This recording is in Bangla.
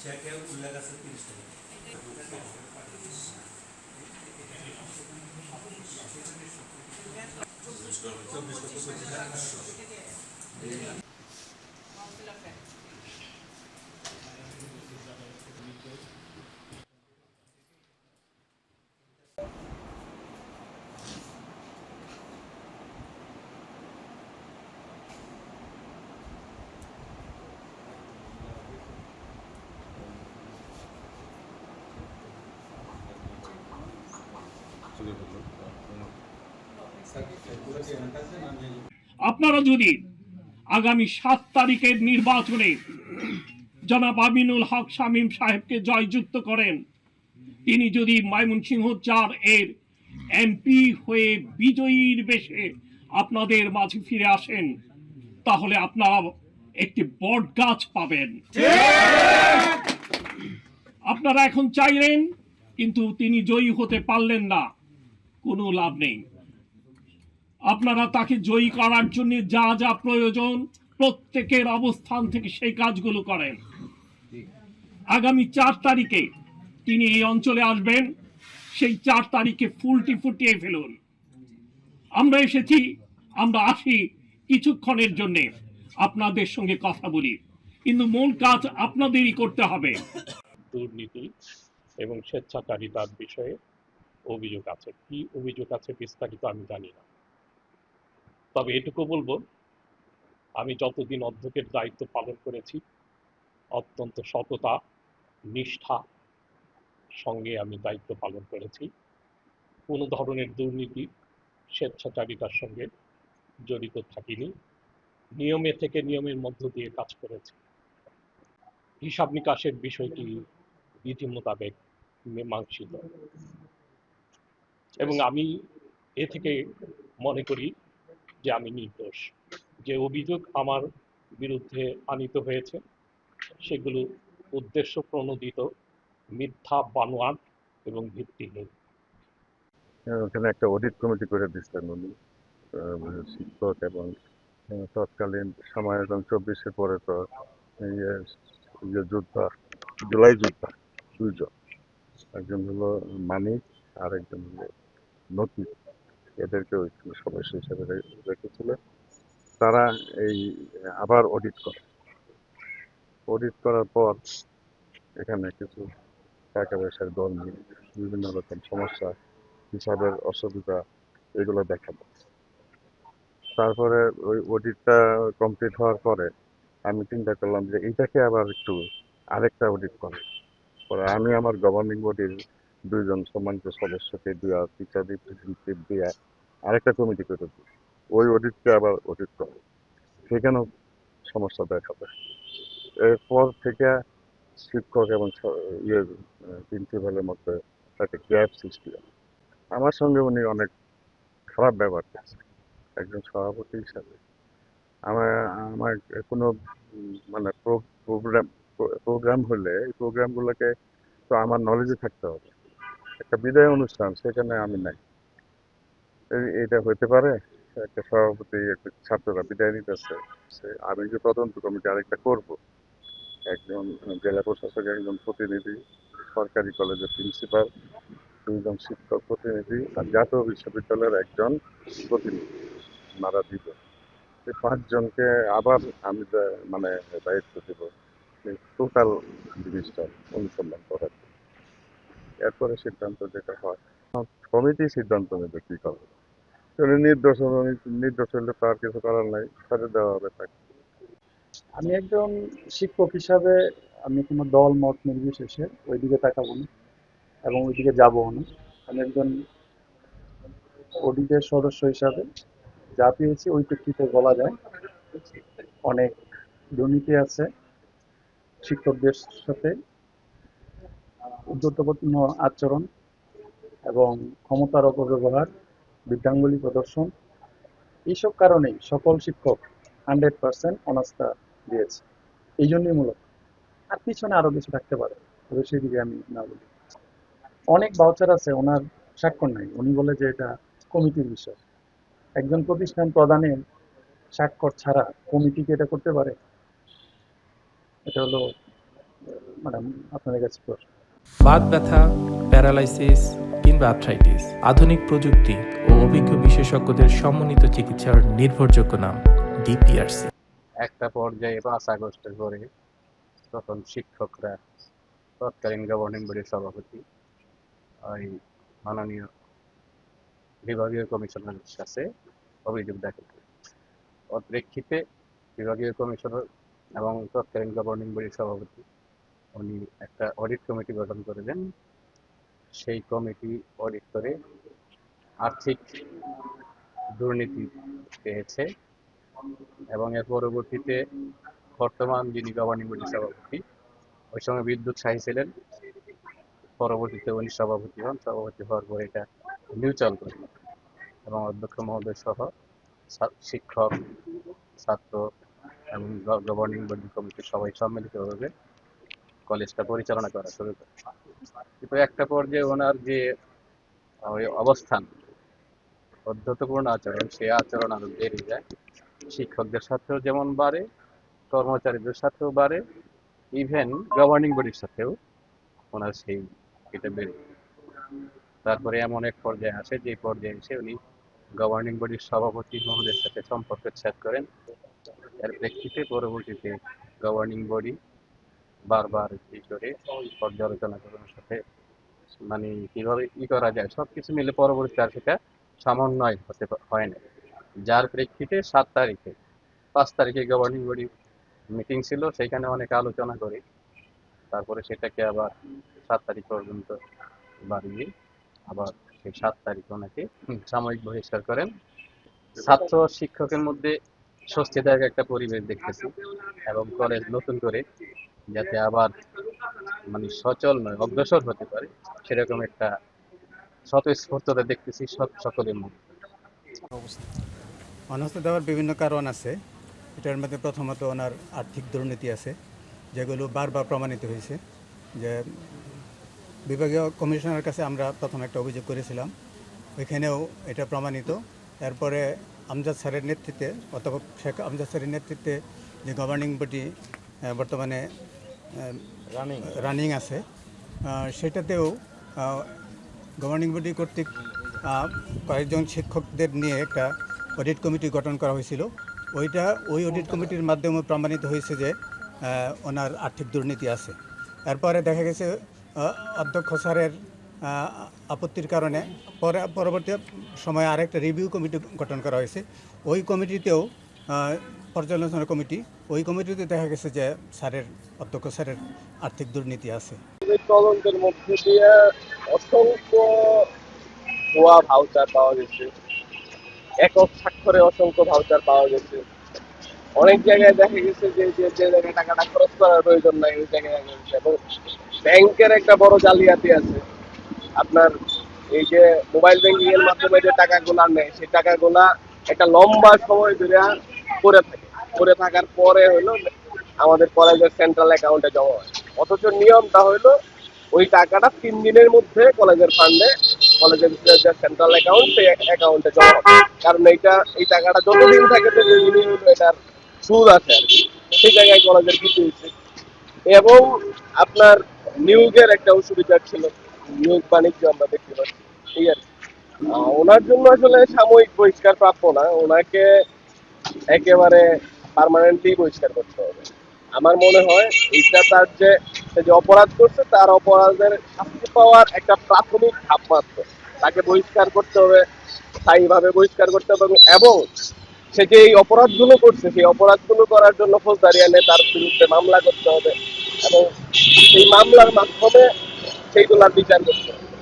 চেকের উল্লেখ আছে 30 টাকা। চব্বিশ লক্ষ 25,800। আপনারা যদি আগামী 7 তারিখের নির্বাচনে জনাব আমিনুল হক শামীম সাহেবকে জয়যুক্ত করেন, তিনি যদি ময়মনসিংহ 4 এর এমপি হয়ে বিজয়ীর বেশে আপনাদের মাঝে ফিরে আসেন, তাহলে আপনারা একটি বট গাছ পাবেন। আপনারা এখন চাইলেন, কিন্তু তিনি জয়ী হতে পারলেন না, কোনো লাভ নেই। আপনারা তাকে জয়ী করার জন্য যা যা প্রয়োজন প্রত্যেকের অবস্থান থেকে সেই কাজগুলো করেন। আগামী 4 তারিখে তিনি এই অঞ্চলে আসবেন, সেই 4 তারিখে ফুলটি ফুটিয়ে ফেলুন। আমরা এসেছি, আমরা আসি কিছুক্ষণের জন্য আপনাদের সঙ্গে কথা বলি, কিন্তু মূল কাজ আপনাদেরই করতে হবে। দুর্নীতি এবং স্বেচ্ছাচারিতার বিষয়ে অভিযোগ আছে। কি অভিযোগ আছে বিস্তারিত আমি জানি না, তবে এটুকু বলবো, আমি যতদিন অধ্যক্ষের দায়িত্ব পালন করেছি অত্যন্ত সততা নিষ্ঠা সঙ্গে আমি দায়িত্ব পালন করেছি। কোনো ধরনের দুর্নীতি স্বেচ্ছাচারিতার সঙ্গে জড়িত থাকিনি, নিয়মে থেকে নিয়মের মধ্য দিয়ে কাজ করেছি। হিসাব নিকাশের বিষয়টি বিধি মোতাবেক মীমাংসিত, এবং আমি এ থেকে মনে করি যে আমি নির্দোষ। যে অভিযোগ আমার বিরুদ্ধে আনিত হয়েছে সেগুলো উদ্দেশ্য প্রণোদিত, মিথ্যা, বানোয়াট এবং ভিত্তিহীন। ওখানে একটা অডিট কমিটি করে দিচ্ছেন উনি, শিক্ষক এবং তৎকালীন সময়, এবং 24-এর পরে তো যোদ্ধা, জুলাই যোদ্ধা দুইজন, একজন হলো মানিক আর একজন হলো নতি, এদেরকে ওই সদস্য হিসেবে রেখেছিল। তারা এই আবার অডিট করার পর এখানে কিছু টাকা পয়সার দল নিয়ে বিভিন্ন রকম সমস্যা, হিসাবের অসুবিধা, এগুলো দেখা যায়। তারপরে ওই অডিটটা কমপ্লিট হওয়ার পরে আমি চিন্তা করলাম যে এইটাকে আবার একটু আরেকটা অডিট করে পরে আমি আমার গভর্নিং বডির 2 জন সম্মানিত সদস্যকে দিয়ে টিচার রিপ্রেজেন্টেটিভ দিয়ে আরেকটা কমিটি করে দিই, ওই অডিটকে আবার অডিট করে, সেখানেও সমস্যা দেখা যায়। এরপর থেকে শিক্ষক এবং প্রিন্সিপালের মধ্যে একটা গ্যাপ সৃষ্টি হয়। আমার সঙ্গে উনি অনেক খারাপ ব্যবহার করছে একজন সভাপতি হিসাবে। আমার আমার কোনো মানে প্রোগ্রাম প্রোগ্রাম হলে এই প্রোগ্রামগুলোকে তো আমার নলেজে থাকতে হবে। একটা বিদায় অনুষ্ঠান, সেখানে আমি নাই, এটা হতে পারে? একটা সভাপতি, একটা ছাত্ররা বিদায় নিতেছে, আমি যে তদন্ত কমিটি আরেকটা করব, একজন জেলা প্রশাসকের একজন প্রতিনিধি, সরকারি কলেজের প্রিন্সিপাল, 2 জন শিক্ষক প্রতিনিধি, আর জাতীয় বিশ্ববিদ্যালয়ের একজন প্রতিনিধি, মারা দিব, এই 5 জনকে আবার আমি মানে দায়িত্ব দেব টোটাল জিনিসটা অনুসন্ধান করার। এরপরে সিদ্ধান্ত যেটা হয়, কমিটি সিদ্ধান্ত নেবে কি করবে। নির্দোষ নির্দোষ হলে তো আর কিছু করার নাই, ছেড়ে দেওয়া হবে তাকে। আমি একজন শিক্ষক হিসাবে আমি কোনো দল মত নির্বিশেষে ওইদিকে তাকাবো না এবং ওইদিকে যাবো না। আমি একজন অডিটের সদস্য হিসাবে যা পেয়েছি ওই প্রেক্ষিতে বলা যায় অনেক দুর্নীতি আছে, শিক্ষকদের সাথে উদ্ধতপূর্ণ আচরণ এবং ক্ষমতার অপব্যবহার, বৃদ্ধাঙ্গুলি প্রদর্শন, এইসব কারণেই সকল শিক্ষক 100% অনাস্থা দিয়েছে। এই জন্যই মূলত, আর পিছনে আরো কিছু থাকতে পারে, তবে সেদিকে আমি না বলি। অনেক ভাউচার আছে, ওনার স্বাক্ষর নাই, উনি বলে যে এটা কমিটির বিষয়। একজন প্রতিষ্ঠান প্রধানের স্বাক্ষর ছাড়া কমিটি কি এটা করতে পারে? এটা হলো ম্যাডাম আপনাদের কাছে প্রশ্ন। বাত ব্যথা, প্যারালাইসিস কিংবা আর্থ্রাইটিস, আধুনিক প্রযুক্তি ও অভিজ্ঞ বিশেষজ্ঞদের সমন্বিত চিকিৎসার নির্ভরযোগ্য নাম ডিপিআরসি। একটা পর্যায়ে 5 আগস্টের পরে তখন শিক্ষকরা তৎকালীন গভর্নিং বডির সভাপতি ওই মাননীয় বিভাগীয় কমিশনারের কাছে অভিযোগ দাখিল করে। ওর প্রেক্ষিতে বিভাগীয় কমিশনার এবং তৎকালীন গভর্নিং বডির সভাপতি উনি একটা অডিট কমিটি গঠন করে দেন। সেই কমিটি অডিট করে আর্থিক দুর্নীতি পেয়েছে এবং এর পরবর্তীতে বর্তমান যিনি গভর্নিং বডির সভাপতি, ওই সময় বিদ্যুৎ শাহী ছিলেন, পরবর্তীতে উনি সভাপতি হন। সভাপতি হওয়ার পরে এটা মিউচুয়াল করে এবং অধ্যক্ষ মহোদয় সহ শিক্ষক, ছাত্র এবং গভর্নিং বডি কমিটির সবাই সম্মিলিতভাবে কলেজটা পরিচালনা করা শুরু করে। কিন্তু একটা পর্যায়ে ওনার যে ওই অবস্থান, অধ্যত্বপূর্ণ আচরণ, সেই আচরণ আরো বেড়ে যায়। শিক্ষকদের সাথেও যেমন বাড়ে, কর্মচারীদের সাথেও বাড়ে, ইভেন গভর্নিং বডির সাথেও ওনার সেই এটা বেড়ে যায়। তারপরে এমন এক পর্যায়ে আসে যে পর্যায়ে এসে উনি গভর্নিং বডির সভাপতি মহোদয়ের সাথে সম্পর্ক ছেদ করেন। এর প্রেক্ষিতে পরবর্তীতে গভর্নিং বডি বারবার কি করে পর্যালোচনা করার সাথে মানে কিভাবে করা যায় সবকিছু মিলে পরবর্তীতে আর সেটা সমন্বয় হতে হয় না। যার প্রেক্ষিতে 5 তারিখে গভর্নিং বডি মিটিং ছিল, সেখানে অনেক আলোচনা করে তারপরে সেটাকে আবার 7 তারিখ পর্যন্ত বাড়িয়ে আবার সেই 7 তারিখ ওনাকে সাময়িক বহিষ্কার করেন। ছাত্র শিক্ষকের মধ্যে স্বস্তিদায়ক একটা পরিবেশ দেখতেছি এবং কলেজ নতুন করে যাতে আবার মানে সচল নয় অগ্রসর হতে পারে সেরকম একটা স্বতঃস্ফূর্ততা দেখতেছি সকলের মধ্যে। অনাস্থা দেওয়ার বিভিন্ন কারণ আছে। এটার মধ্যে প্রথমত ওনার আর্থিক দুর্নীতি আছে, যেগুলো বারবার প্রমাণিত হয়েছে। যে বিভাগীয় কমিশনারের কাছে আমরা প্রথম একটা অভিযোগ করেছিলাম, ওইখানেও এটা প্রমাণিত। এরপরে আমজাদ স্যারের নেতৃত্বে অথবা শেখ আমজাদ স্যারের নেতৃত্বে যে গভর্নিং বডি বর্তমানে রানিং আছে, সেটাতেও গভর্নিং বডি কর্তৃক কয়েকজন শিক্ষকদের নিয়ে একটা অডিট কমিটি গঠন করা হয়েছিল। ওই অডিট কমিটির মাধ্যমে প্রমাণিত হয়েছে যে ওনার আর্থিক দুর্নীতি আছে। এরপরে দেখা গেছে অধ্যক্ষ স্যারের আপত্তির কারণে পরবর্তী সময়ে আরেকটা রিভিউ কমিটি গঠন করা হয়েছে। ওই কমিটিতেও পর্যালোচনা কমিটি, ওই কমিটিতে দেখা গেছে যে অধ্যক্ষ স্যারের আর্থিক দুর্নীতি আছে। তদন্তের মধ্যে দিয়ে অসংখ্য ভুয়া ভাউচার পাওয়া গেছে, একক স্বাক্ষরে অসংখ্য ভাউচার পাওয়া গেছে। অনেক জায়গায় দেখা গেছে যে জায়গায় টাকাটা খরচ করার প্রয়োজন নাই ওই জায়গায় এবং ব্যাংকের একটা বড় জালিয়াতি আছে। আপনার এই যে মোবাইল ব্যাংকিং এর মাধ্যমে যে টাকাগুলা নেয়, সেই টাকাগুলা একটা লম্বা সময় ধরে করে থাকার পরে হলো আমাদের কলেজের সেন্ট্রাল অ্যাকাউন্টে জমা হয়। অথচ নিয়মটা হইলো ওই টাকাটা 3 দিনের মধ্যে কলেজের ফান্ডে, কলেজের যে সেন্ট্রাল অ্যাকাউন্ট সেই অ্যাকাউন্টে জমা হয়। কারণ এই টাকাটা যতদিন থাকে ততদিনই হলো এটার সুদ আছে আর কি। সেই জায়গায় কলেজের কিছু হচ্ছে এবং আপনার নিয়োগের একটা অসুবিধা ছিল, নিয়োগ বাণিজ্য আমরা দেখতে পাচ্ছি। ঠিক আছে, ওনার জন্য আসলে সাময়িক বহিষ্কার প্রাপ্য না, ওনাকে একেবারে পার্মানেন্টলি বহিষ্কার করতে হবে। আমার মনে হয় এইটা তার যে অপরাধ করছে তার অপরাধের শাস্তি পাওয়ার একটা প্রাথমিক ধাপ মাত্র। তাকে বহিষ্কার করতে হবে, স্থায়ীভাবে বহিষ্কার করতে হবে এবং সে যে এই অপরাধগুলো করছে সেই অপরাধগুলো করার জন্য ফৌজদারি আইনে তার বিরুদ্ধে মামলা করতে হবে এবং সেই মামলার মাধ্যমে সেইগুলার বিচার করতে হবে।